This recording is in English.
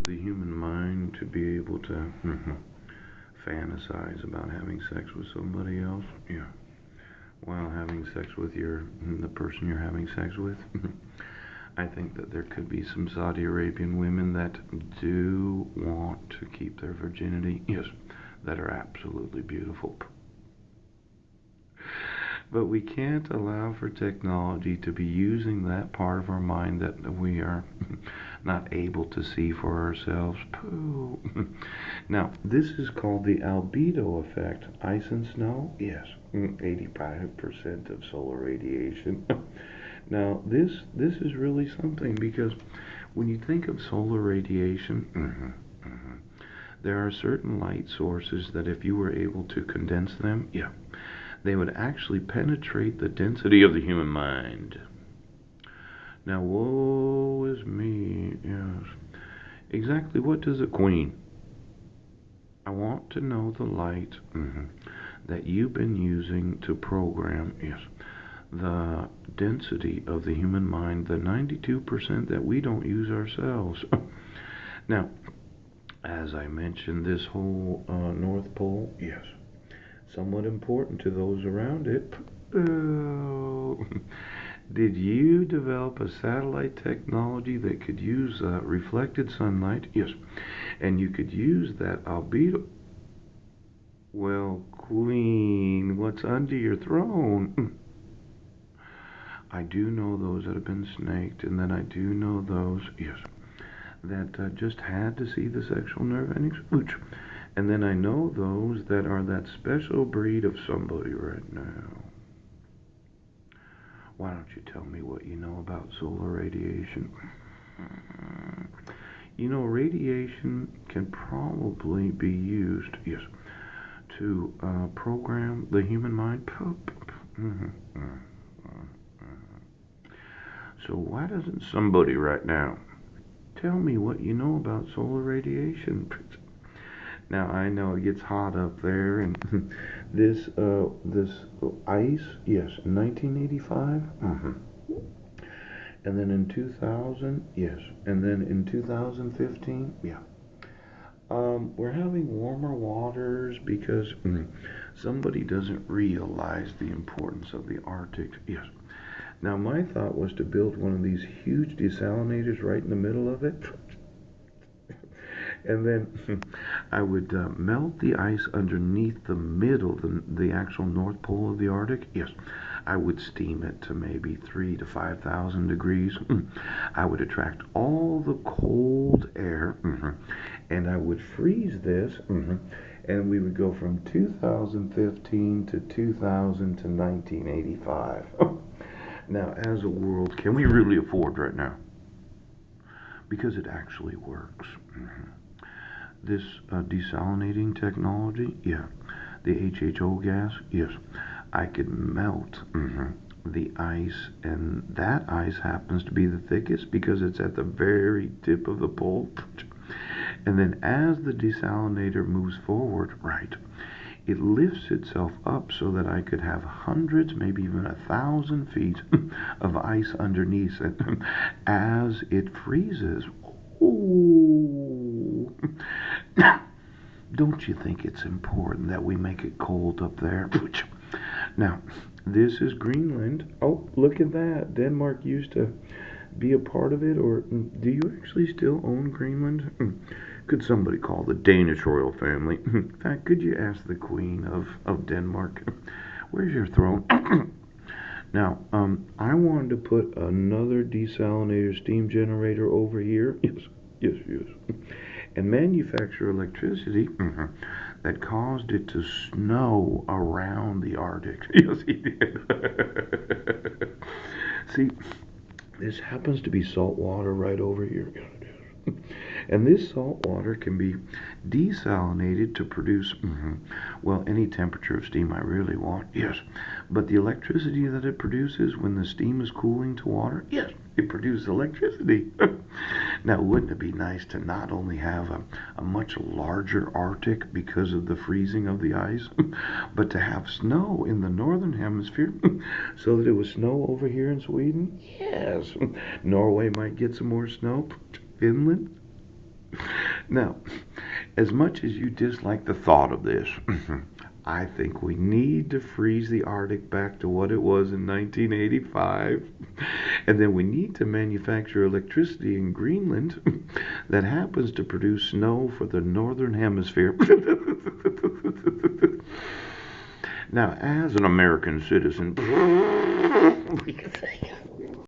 The human mind to be able to fantasize about having sex with somebody else, yeah, while having sex with the person you're having sex with. I think that there could be some Saudi Arabian women that do want to keep their virginity, yes, that are absolutely beautiful. But we can't allow for technology to be using that part of our mind that we are not able to see for ourselves. Pooh. Now, this is called the albedo effect. Ice and snow? Yes. 85% of solar radiation. Now, this is really something because when you think of solar radiation, there are certain light sources that if you were able to condense them, yeah, they would actually penetrate the density of the human mind. Now, woe is me, yes. Exactly what does a queen? I want to know the light that you've been using to program, yes, the density of the human mind, the 92% that we don't use ourselves. Now, as I mentioned, this whole North Pole, yes, somewhat important to those around it. Oh. Did you develop a satellite technology that could use reflected sunlight? Yes. And you could use that albedo. Well, Queen, what's under your throne? I do know those that have been snaked, and then I do know those, yes, that just had to see the sexual nerve endings. Ooch. And then I know those that are that special breed of somebody right now. Why don't you tell me what you know about solar radiation? You know, radiation can probably be used, yes, to program the human mind. So why doesn't somebody right now tell me what you know about solar radiation? Now I know it gets hot up there, and this ice, yes, 1985, and then in 2000, yes, and then in 2015, yeah. We're having warmer waters because somebody doesn't realize the importance of the Arctic. Yes. Now my thought was to build one of these huge desalinators right in the middle of it, and then I would melt the ice underneath the middle, the actual North Pole of the Arctic. Yes, I would steam it to maybe 3 to 5,000 degrees. I would attract all the cold air, and I would freeze this, and we would go from 2015 to 2000 to 1985. Now, as a world, can we really afford right now? Because it actually works. This desalinating technology, yeah, the HHO gas, yes, I could melt the ice, and that ice happens to be the thickest because it's at the very tip of the pole. And then as the desalinator moves forward, right, it lifts itself up so that I could have hundreds, maybe even 1,000 feet of ice underneath it as it freezes. Ooh. Don't you think it's important that we make it cold up there? Now, this is Greenland. Oh, look at that. Denmark used to be a part of it, or do you actually still own Greenland? Could somebody call the Danish royal family? In fact, could you ask the Queen of Denmark? Where's your throne? Now, I wanted to put another desalinator steam generator over here. Yes, yes, yes. And manufacture electricity that caused it to snow around the Arctic. Yes, he did. See, this happens to be salt water right over here. And this salt water can be desalinated to produce, well, any temperature of steam I really want, yes. But the electricity that it produces when the steam is cooling to water, yes, They produce electricity. Now, wouldn't it be nice to not only have a much larger Arctic because of the freezing of the ice, but to have snow in the northern hemisphere so that it would snow over here in Sweden? Yes. Norway might get some more snow. Finland. Now, as much as you dislike the thought of this, I think we need to freeze the Arctic back to what it was in 1985. And then we need to manufacture electricity in Greenland that happens to produce snow for the northern hemisphere. Now, as an American citizen, we can say